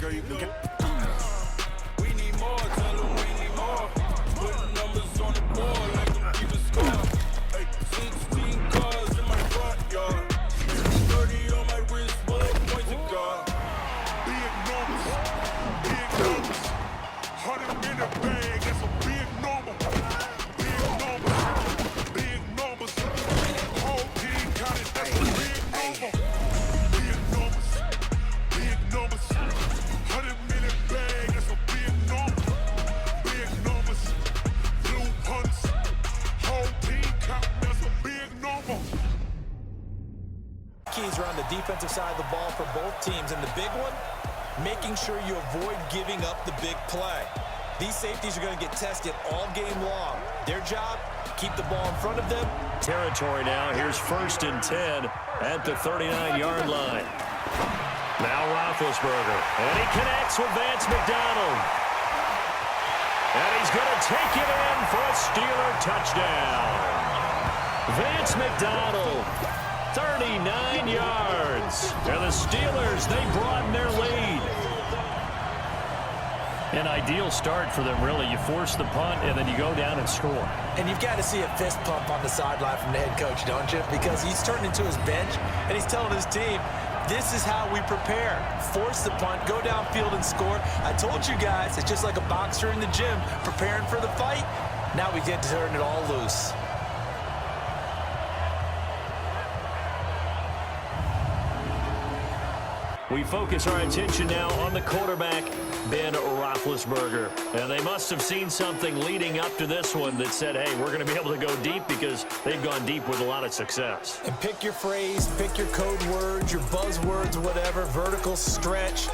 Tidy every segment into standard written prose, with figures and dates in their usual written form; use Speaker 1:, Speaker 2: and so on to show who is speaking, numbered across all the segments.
Speaker 1: sure you can get.
Speaker 2: We need more, tell them we need more. Putting numbers on the board like them keep a score. Hey, 16 cars in my front yard. 30 on my wrist, bullet points of God.
Speaker 3: Big numbers, 100 in the bag, that's a big number. Big numbers, whole team counted, that's a big number. Big numbers, 100 million bag, that's a big number. Big numbers, blue punts, whole team counting, that's a big number.
Speaker 4: Keys are on the defensive side of the ball for both teams, and the big one, making sure you avoid giving up the big play. These safeties are going to get tested all game long. Their job, keep the ball in front of them.
Speaker 5: Territory now. Here's 1st and 10 at the 39-yard line. Now Roethlisberger, and he connects with Vance McDonald. And he's going to take it in for a Steeler touchdown. Vance McDonald, 39 yards. And the Steelers, they broaden their lead. An ideal start for them, really. You force the punt, and then you go down and score.
Speaker 4: And you've got to see a fist pump on the sideline from the head coach, don't you? Because he's turned into his bench, and he's telling his team, this is how we prepare. Force the punt, go downfield and score. I told you guys, it's just like a boxer in the gym preparing for the fight. Now we get to turn it all loose.
Speaker 5: We focus our attention now on the quarterback, Ben Roethlisberger. And they must have seen something leading up to this one that said, hey, we're going to be able to go deep, because they've gone deep with a lot of success.
Speaker 4: And pick your phrase, pick your code words, your buzzwords, whatever, vertical stretch,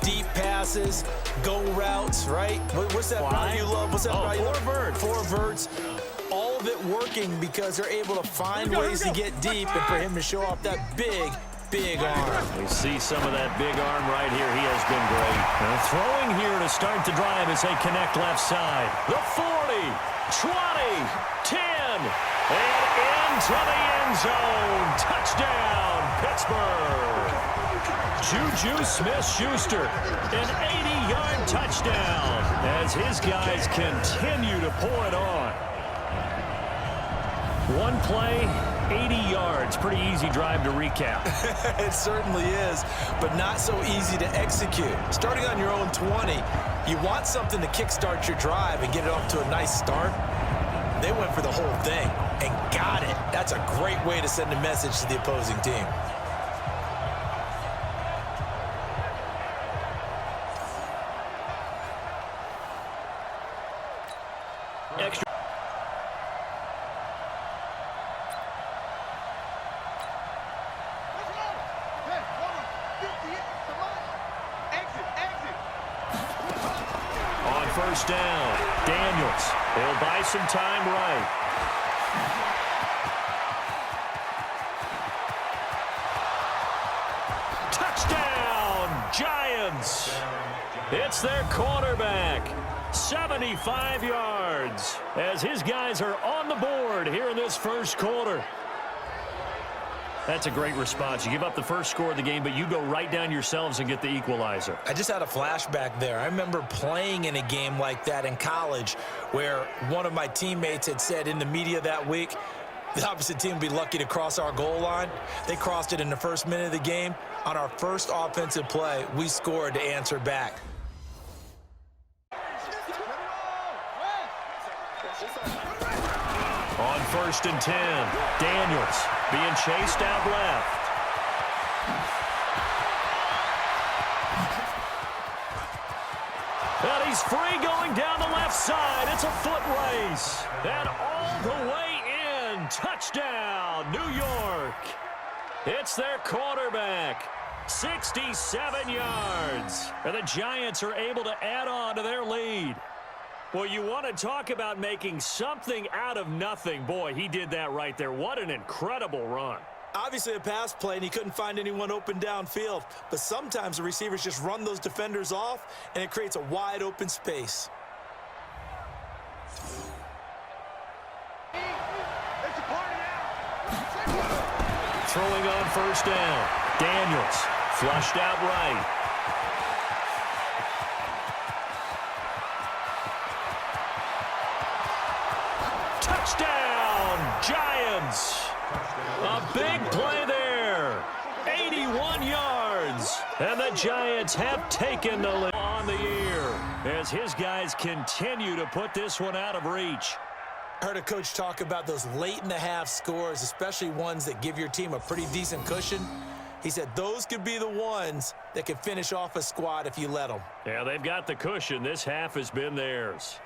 Speaker 4: deep passes, go routes, right? What's that route you love? What's that route you love? Four verts. All of it working because they're able to find ways to get deep, and for him to show off that big arm.
Speaker 5: We see some of that big arm right here. He has been great. Now throwing here to start the drive as they connect left side. The 40, 20, 10, and into the end zone. Touchdown, Pittsburgh. Juju Smith-Schuster, an 80-yard touchdown as his guys continue to pour it on. One play, 80 yards. Pretty easy drive to recap.
Speaker 4: It certainly is, but not so easy to execute. Starting on your own 20, you want something to kickstart your drive and get it off to a nice start. They went for the whole thing and got it. That's a great way to send a message to the opposing team.
Speaker 5: Extra. On first down, Daniels. He'll buy some time right. Touchdown, Giants. It's their quarterback. 75 yards as his guys are on the board here in this first quarter. That's a great response. You give up the first score of the game, but you go right down yourselves and get the equalizer.
Speaker 4: I just had a flashback there. I remember playing in a game like that in college where one of my teammates had said in the media that week, the opposite team would be lucky to cross our goal line. They crossed it in the first minute of the game. On our first offensive play, we scored to answer back.
Speaker 5: On first and 10, Daniels being chased out left. And he's free going down the left side. It's a foot race. And all the way in. Touchdown, New York. It's their quarterback. 67 yards. And the Giants are able to add on to their lead. Well, you want to talk about making something out of nothing. Boy, he did that right there. What an incredible run.
Speaker 4: Obviously a pass play, and he couldn't find anyone open downfield. But sometimes the receivers just run those defenders off, and it creates a wide open space.
Speaker 5: Throwing on first down. Daniels flushed out right. Touchdown, Giants. A big play there. 81 yards. And the Giants have taken the lead on the year as his guys continue to put this one out of reach.
Speaker 4: I heard a coach talk about those late-in-the-half scores, especially ones that give your team a pretty decent cushion. He said those could be the ones that could finish off a squad if you let them.
Speaker 5: Yeah, they've got the cushion. This half has been theirs.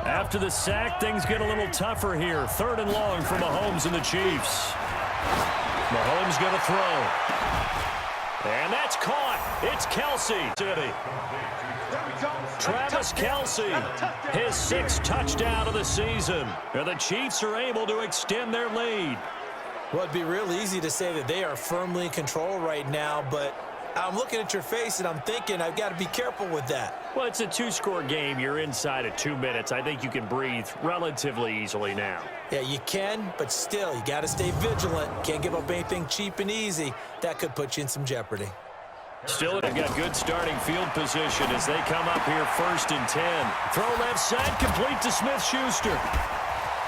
Speaker 5: After the sack, things get a little tougher here. 3rd and long for Mahomes and the Chiefs. Mahomes going to throw. And that's caught. It's Kelsey. Travis Kelsey, his 6th touchdown of the season. And the Chiefs are able to extend their lead.
Speaker 4: Well, it'd be real easy to say that they are firmly in control right now, but I'm looking at your face and I'm thinking I've got to be careful with that.
Speaker 5: Well, it's a 2-score game. You're inside of 2 minutes. I think you can breathe relatively easily now.
Speaker 4: Yeah, you can, but still, you got to stay vigilant. Can't give up anything cheap and easy. That could put you in some jeopardy.
Speaker 5: Still, they've got good starting field position as they come up here 1st and 10. Throw left side, complete to Smith-Schuster.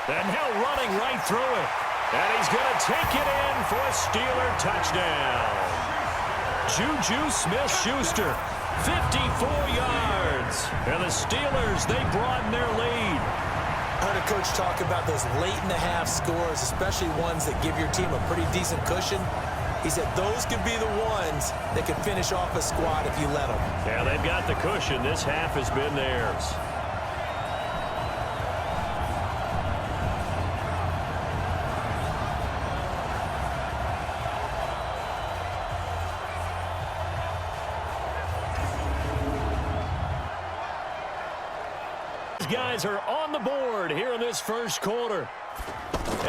Speaker 5: And now running right through it. And he's going to take it in for a Steeler touchdown. Juju Smith-Schuster, 54 yards. And the Steelers, they broaden their lead.
Speaker 4: I heard a coach talk about those late-in-the-half scores, especially ones that give your team a pretty decent cushion. He said those could be the ones that can finish off a squad if you let them.
Speaker 5: Yeah, they've got the cushion. This half has been theirs. Guys are on the board here in this 1st quarter.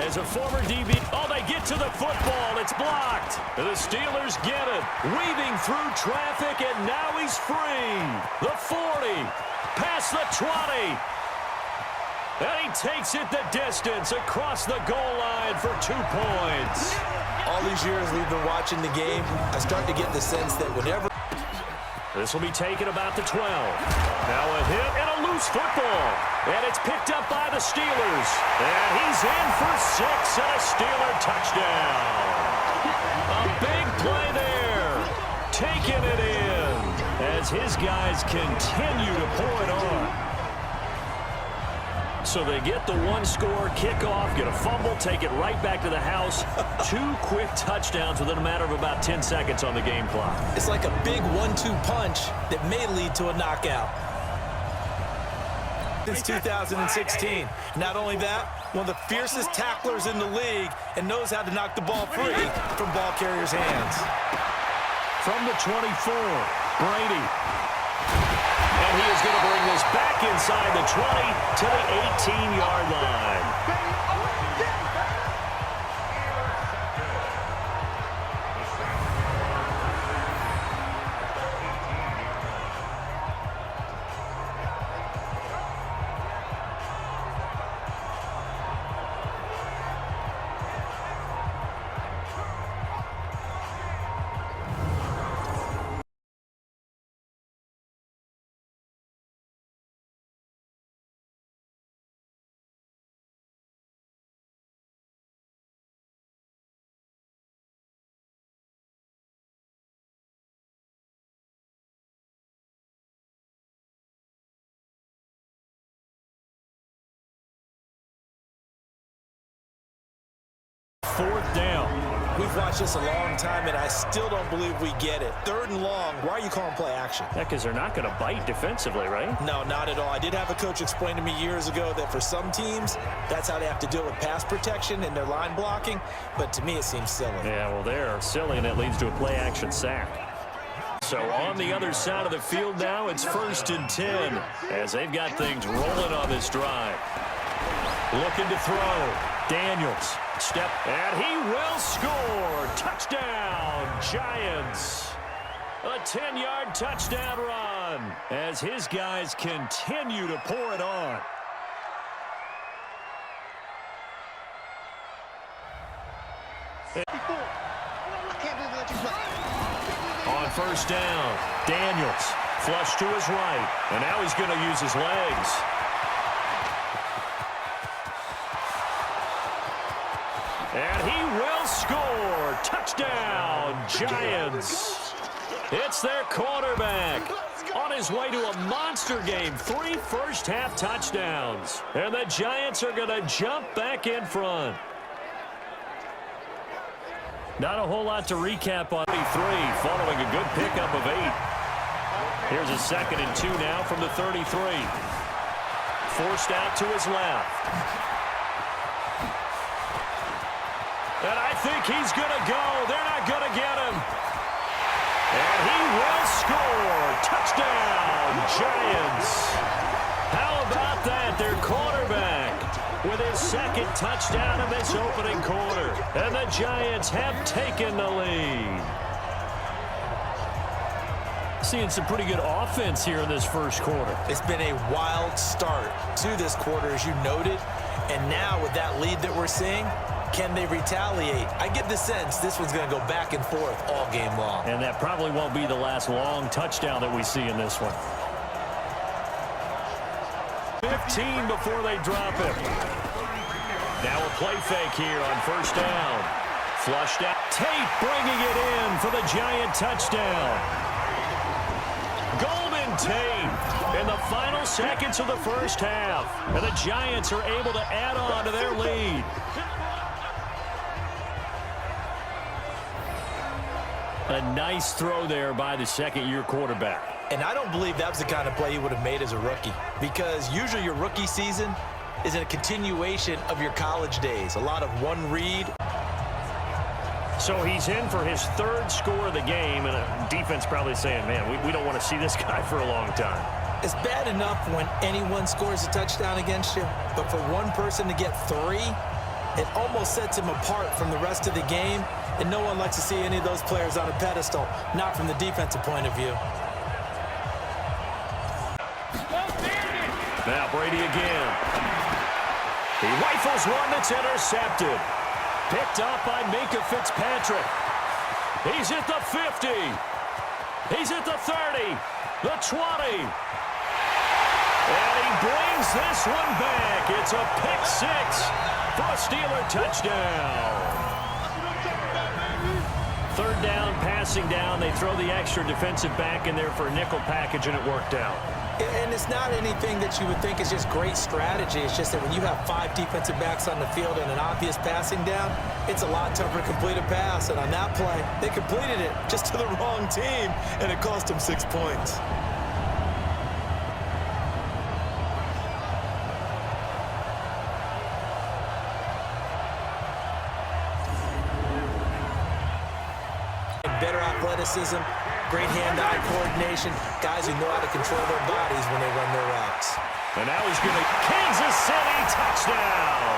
Speaker 5: As a former DB, they get to the football. It's blocked. The Steelers get it. Weaving through traffic, and now he's free. The 40, past the 20. And he takes it the distance across the goal line for 2 points.
Speaker 4: All these years we've been watching the game, I start to get the sense that whenever...
Speaker 5: This will be taken about the 12. Now a hit and a loose football. And it's picked up by the Steelers. And he's in for 6 and a Steeler touchdown. A big play there. Taking it in as his guys continue to pour it on. So they get the 1-score kickoff, get a fumble, take it right back to the house. 2 quick touchdowns within a matter of about 10 seconds on the game clock.
Speaker 4: It's like a big 1-2 punch that may lead to a knockout. Since 2016. Not only that, one of the fiercest tacklers in the league and knows how to knock the ball free from ball carriers' hands.
Speaker 5: From the 24, Brady. And he is going to bring this back inside the 20 to the 18-yard line. Fourth down.
Speaker 4: We've watched this a long time, and I still don't believe we get it. 3rd and long, why are you calling play action?
Speaker 5: Yeah, because they're not going to bite defensively, right?
Speaker 4: No, not at all. I did have a coach explain to me years ago that for some teams, that's how they have to deal with pass protection and their line blocking, but to me it seems silly.
Speaker 5: Yeah, well, they're silly, and it leads to a play action sack. So on the other side of the field now, it's 1st and 10 as they've got things rolling on this drive. Looking to throw. Daniels. Step, and he will score. Touchdown, Giants. A 10-yard touchdown run as his guys continue to pour it on. on first down. Daniels, flush to his right. And now he's going to use his legs. And he will score. Touchdown, Giants. It's their quarterback on his way to a monster game. 3 first-half touchdowns. And the Giants are going to jump back in front. Not a whole lot to recap on 23, following a good pickup of 8. Here's a 2nd and 2 now from the 33. Forced out to his left. And I think he's going to go. They're not going to get him. And he will score. Touchdown, Giants. How about that? Their quarterback with his 2nd touchdown of this opening quarter. And the Giants have taken the lead. Seeing some pretty good offense here in this first quarter.
Speaker 4: It's been a wild start to this quarter, as you noted. And now with that lead that we're seeing, can they retaliate? I get the sense this one's going to go back and forth all game long.
Speaker 5: And that probably won't be the last long touchdown that we see in this one. 15 before they drop it. Now a play fake here on first down. Flushed out. Tate bringing it in for the Giant touchdown. Golden Tate in the final seconds of the first half. And the Giants are able to add on to their lead. A nice throw there by the second-year quarterback.
Speaker 4: And I don't believe that was the kind of play he would have made as a rookie, because usually your rookie season is a continuation of your college days. A lot of one read.
Speaker 5: So he's in for his 3rd score of the game, and a defense probably saying, man, we don't want to see this guy for a long time.
Speaker 4: It's bad enough when anyone scores a touchdown against you, but for one person to get 3, it almost sets him apart from the rest of the game, and no one likes to see any of those players on a pedestal, not from the defensive point of view.
Speaker 5: Now Brady again. He rifles one that's intercepted. Picked up by Minka Fitzpatrick. He's at the 50. He's at the 30. The 20. And he brings this one back. It's a pick 6 for a Steeler touchdown. 3rd down, passing down. They throw the extra defensive back in there for a nickel package, and it worked out.
Speaker 4: And it's not anything that you would think is just great strategy. It's just that when you have 5 defensive backs on the field and an obvious passing down, it's a lot tougher to complete a pass. And on that play, they completed it just to the wrong team, and it cost them 6 points. Better athleticism, great hand-eye coordination, guys who know how to control their bodies when they run their routes.
Speaker 5: And now he's going to Kansas City touchdown.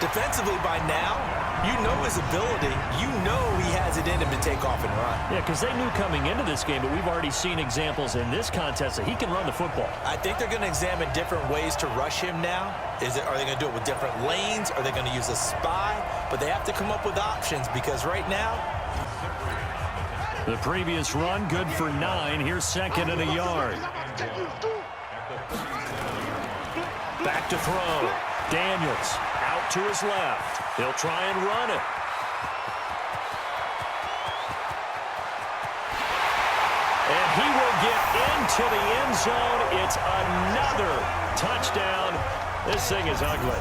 Speaker 4: Defensively by now, you know his ability. You know he has it in him to take off and run.
Speaker 5: Yeah, because they knew coming into this game, but we've already seen examples in this contest that he can run the football.
Speaker 4: I think they're going to examine different ways to rush him now. Are they going to do it with different lanes? Are they going to use a spy? But they have to come up with options, because right now,
Speaker 5: the previous run, good for 9. Here's 2nd and a yard. Back to throw. Daniels out to his left. He'll try and run it. And he will get into the end zone. It's another touchdown. This thing is ugly.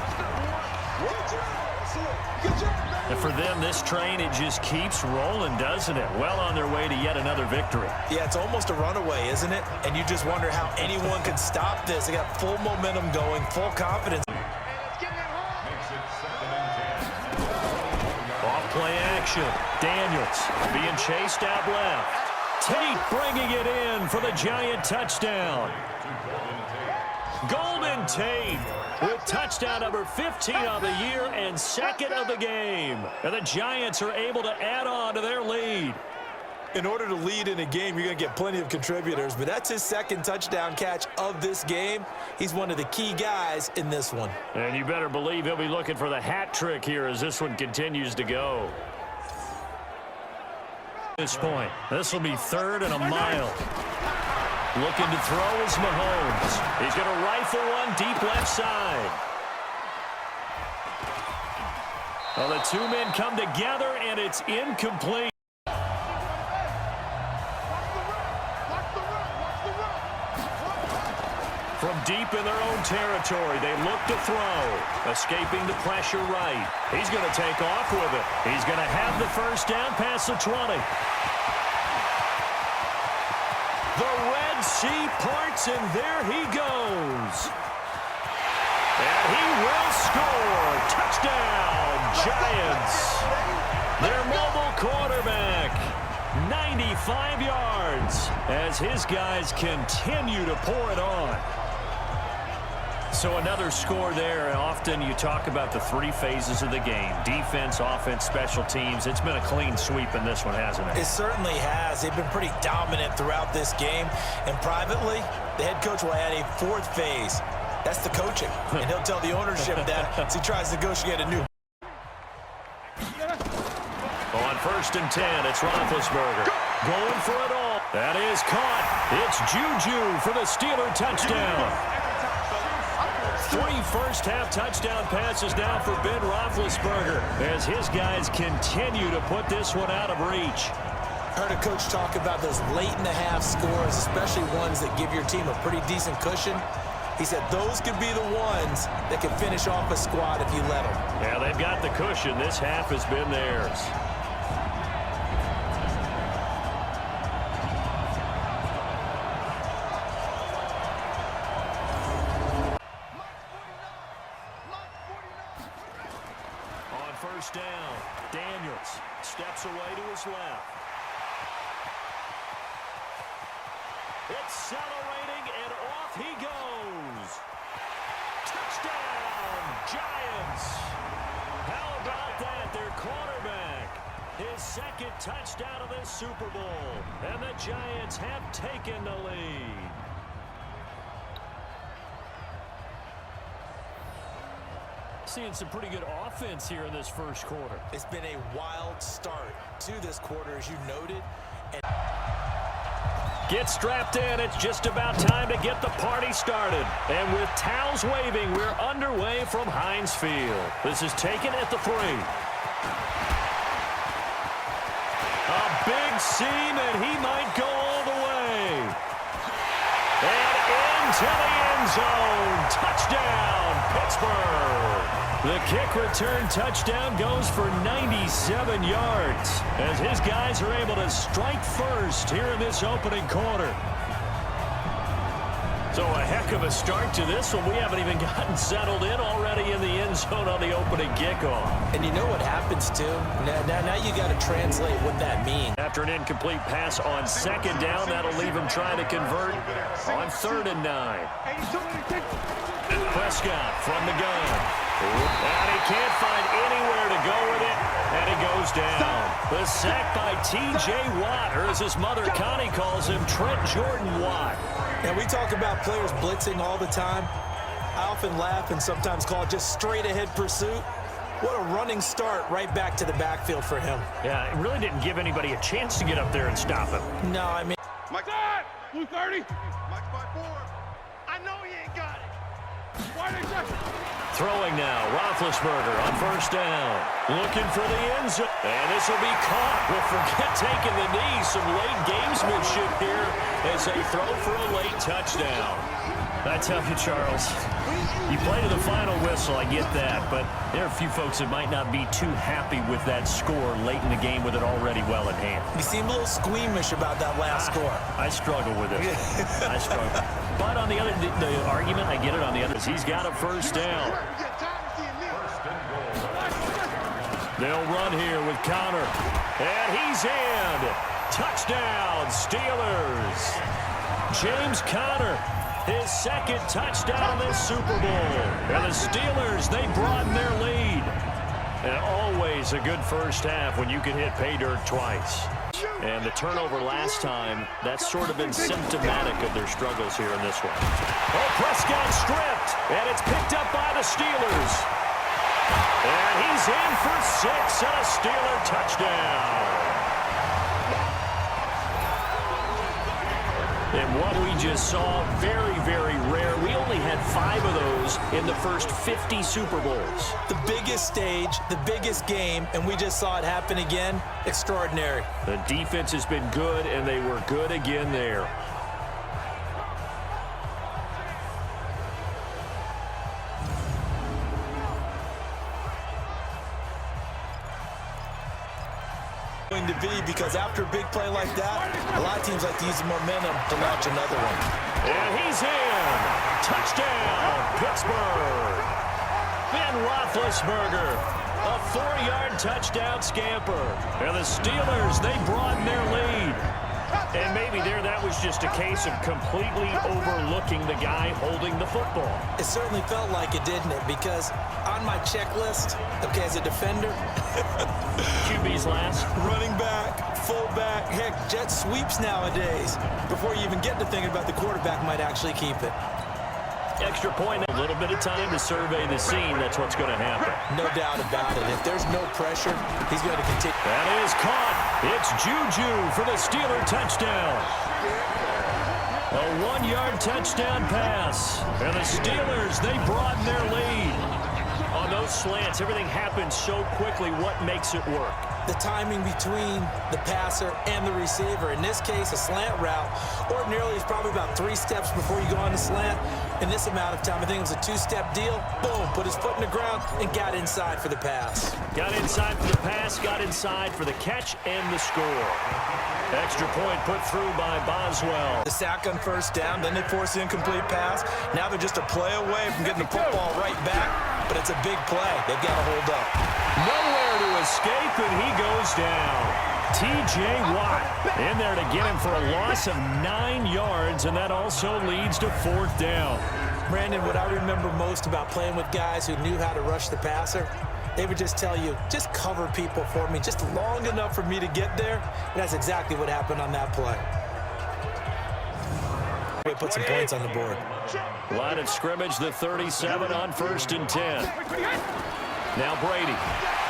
Speaker 5: And for them, this train, it just keeps rolling, doesn't it? Well on their way to yet another victory.
Speaker 4: Yeah, it's almost a runaway, isn't it? And you just wonder how anyone can stop this. They got full momentum going, full confidence.
Speaker 5: Off-play action. Daniels being chased out left. Tate bringing it in for the Giant touchdown. Golden Tate with touchdown number 15 of the year and 2nd of the game. And the Giants are able to add on to their lead.
Speaker 4: In order to lead in a game, you're going to get plenty of contributors, but that's his 2nd touchdown catch of this game. He's one of the key guys in this one.
Speaker 5: And you better believe he'll be looking for the hat trick here as this one continues to go. This point. This will be 3rd and a mile. Looking to throw is Mahomes. He's going to rifle one deep left side. Well, the two men come together, and it's incomplete. From deep in their own territory, they look to throw. Escaping the pressure right. He's going to take off with it. He's going to have the first down past the 20. The Red Sea parts, and there he goes. And he will score. Touchdown, Giants. Their mobile quarterback, 95 yards, as his guys continue to pour it on. So another score there, and often you talk about the 3 phases of the game. Defense, offense, special teams. It's been a clean sweep in this one, hasn't it?
Speaker 4: It certainly has. They've been pretty dominant throughout this game. And privately, the head coach will add a 4th phase. That's the coaching. And he'll tell the ownership that as he tries to negotiate a new.
Speaker 5: On 1st and 10, it's Roethlisberger. Going for it all. That is caught. It's Juju for the Steeler touchdown. 3 first-half touchdown passes now for Ben Roethlisberger as his guys continue to put this one out of reach.
Speaker 4: Heard a coach talk about those late-in-the-half scores, especially ones that give your team a pretty decent cushion. He said those could be the ones that can finish off a squad if you let them.
Speaker 5: Yeah, they've got the cushion. This half has been theirs. On 1st down, Daniels steps away to his left. Accelerating, and off he goes. Touchdown, Giants. How about that? Their quarterback, his 2nd touchdown of this Super Bowl. And the Giants have taken the lead. Seeing some pretty good offense here in this first quarter.
Speaker 4: It's been a wild start to this quarter, as you noted.
Speaker 5: Get strapped in. It's just about time to get the party started. And with towels waving, we're underway from Heinz Field. This is taken at the 3. A big seam, and he might go all the way. And into the end zone. Touchdown, Pittsburgh. The kick return touchdown goes for 97 yards as his guys are able to strike first here in this opening quarter. So a heck of a start to this one. We haven't even gotten settled in already in the end zone on the opening kickoff.
Speaker 4: And you know what happens, too? Now you got to translate what that means.
Speaker 5: After an incomplete pass on 2nd down, that'll leave him trying to convert on 3rd and 9. Prescott from the gun. And he can't find anywhere to go with it, and he goes down. The sack by T.J. Watt, or as his mother Connie calls him, Trent Jordan Watt.
Speaker 4: Now, we talk about players blitzing all the time. I often laugh and sometimes call it just straight-ahead pursuit. What a running start right back to the backfield for him.
Speaker 5: Yeah, it really didn't give anybody a chance to get up there and stop him.
Speaker 4: No, I mean...
Speaker 3: Mike, blue 30. Mike 5-4. I know he ain't got it. Wide exactly.
Speaker 5: Throwing now, Roethlisberger on 1st down. Looking for the end zone. And this will be caught. We'll forget taking the knee. Some late gamesmanship here as they throw for a late touchdown. I tell you, Charles, you play to the final whistle, I get that, but there are a few folks that might not be too happy with that score late in the game with it already well in hand.
Speaker 4: You seem a little squeamish about that last score.
Speaker 5: I struggle with it. I struggle. But on the other, the argument, I get it on the other, is he's got a 1st down. They'll run here with Connor. And he's in. Touchdown, Steelers. James Conner, his 2nd touchdown this Super Bowl. And the Steelers, they broaden their lead. And always a good first half when you can hit pay dirt twice. And the turnover last time, that's sort of been symptomatic of their struggles here in this one. Oh, Prescott stripped, and it's picked up by the Steelers. And he's in for 6 and a Steeler touchdown. And what we just saw, very, very rare. We only had 5 of those in the first 50 Super Bowls.
Speaker 4: The biggest stage, the biggest game, and we just saw it happen again. Extraordinary.
Speaker 5: The defense has been good, and they were good again there.
Speaker 4: Going to be, because after a big play like that, a lot of teams like to use the momentum to launch another one.
Speaker 5: And he's in. Touchdown, Pittsburgh. Ben Roethlisberger, a 4-yard touchdown scamper. And the Steelers, they broaden their lead. And maybe that was just a case of completely overlooking the guy holding the football.
Speaker 4: It certainly felt like it, didn't it? Because on my checklist, okay, as a defender,
Speaker 5: QB's last.
Speaker 4: running back, fullback, heck, jet sweeps nowadays. Before you even get to thinking about the quarterback might actually keep it.
Speaker 5: Extra point, a little bit of time to survey the scene. That's what's going to happen.
Speaker 4: No doubt about it. If there's no pressure, he's going to continue.
Speaker 5: That is caught. It's Juju for the Steeler touchdown. A 1-yard touchdown pass. And the Steelers, they broaden their lead. On those slants, everything happens so quickly. What makes it work?
Speaker 4: The timing between the passer and the receiver. In this case, a slant route ordinarily is probably about 3 steps before you go on the slant. In this amount of time, I think it was a 2-step deal. Boom, put his foot in the ground and got inside for the pass.
Speaker 5: Got inside for the pass, got inside for the catch and the score. Extra point put through by Boswell.
Speaker 4: The sack on first down, then they force the incomplete pass. Now they're just a play away from getting the football right back, but it's a big play. They've got to hold up.
Speaker 5: Nowhere to escape, and he goes down. T.J. Watt in there to get him for a loss of 9 yards, and that also leads to 4th down.
Speaker 4: Brandon, what I remember most about playing with guys who knew how to rush the passer, they would just tell you, just cover people for me, just long enough for me to get there. And that's exactly what happened on that play. We put some points on the board.
Speaker 5: Line of scrimmage, the 37 on 1st and 10. Now Brady.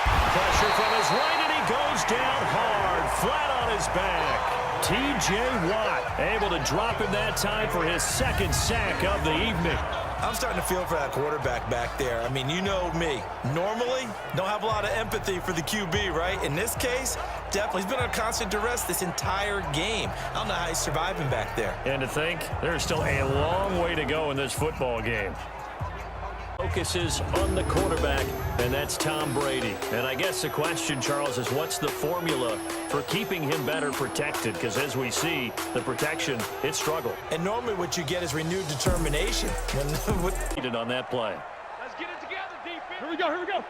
Speaker 5: Pressure from his right, and he goes down hard, flat on his back. T.J. Watt able to drop him that time for his 2nd sack of the evening.
Speaker 4: I'm starting to feel for that quarterback back there. I mean, you know me. Normally, don't have a lot of empathy for the QB, right? In this case, definitely. He's been under constant duress this entire game. I don't know how he's surviving back there.
Speaker 5: And to think, there's still a long way to go in this football game. Focuses on the quarterback, and that's Tom Brady. And I guess the question, Charles, is what's the formula for keeping him better protected? Because as we see, the protection, it struggled.
Speaker 4: And normally what you get is renewed determination. When
Speaker 5: on that play.
Speaker 1: Let's get it together, defense. Here we go, here we go.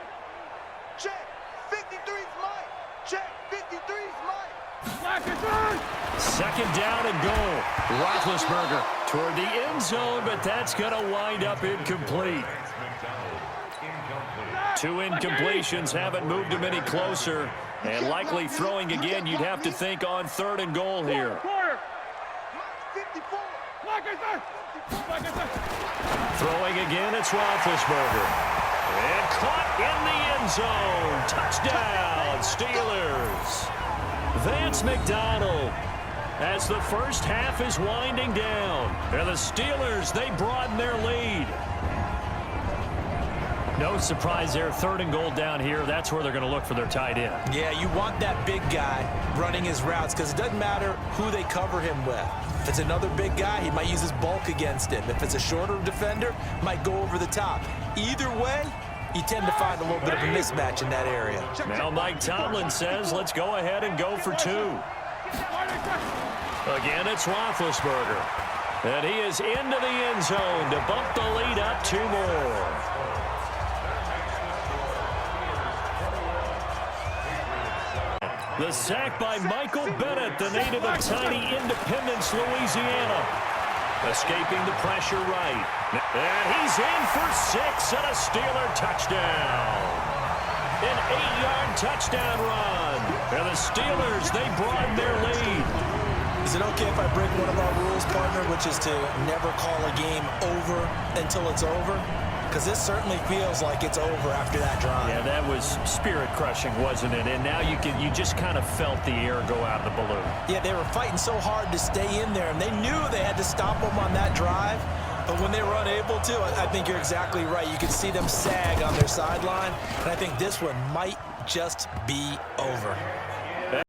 Speaker 6: Check. 53's Mike. Check. 53's Mike.
Speaker 1: Black and third.
Speaker 5: 2nd down and goal. Roethlisberger toward the end zone, but that's going to wind up incomplete. 2 incompletions haven't moved him any closer, and likely throwing again. You'd have to think on 3rd and goal here.
Speaker 1: Quarter.
Speaker 6: 54.
Speaker 1: Black and third. Black and third.
Speaker 5: Throwing again, it's Roethlisberger. And caught in the end zone. Touchdown, Steelers. Vance McDonald, as the first half is winding down. And the Steelers, they broaden their lead. No surprise there, 3rd and goal down here. That's where they're going to look for their tight end.
Speaker 4: Yeah, you want that big guy running his routes because it doesn't matter who they cover him with. If it's another big guy, he might use his bulk against him. If it's a shorter defender, might go over the top. Either way, you tend to find a little bit of a mismatch in that area.
Speaker 5: Now Mike Tomlin says, let's go ahead and go for 2. Again, it's Roethlisberger. And he is into the end zone to bump the lead up 2 more. The sack by Michael Bennett, the native of tiny Independence, Louisiana. Escaping the pressure right. And he's in for 6 and a Steeler touchdown. An 8-yard touchdown run. And the Steelers, they broaden their lead.
Speaker 4: Is it okay if I break one of our rules, partner, which is to never call a game over until it's over? because this certainly feels like it's over after that drive.
Speaker 5: Yeah, that was spirit-crushing, wasn't it? And now you just kind of felt the air go out of the balloon.
Speaker 4: Yeah, they were fighting so hard to stay in there, and they knew they had to stop them on that drive. But when they were unable to, I think you're exactly right. You could see them sag on their sideline, and I think this one might just be over.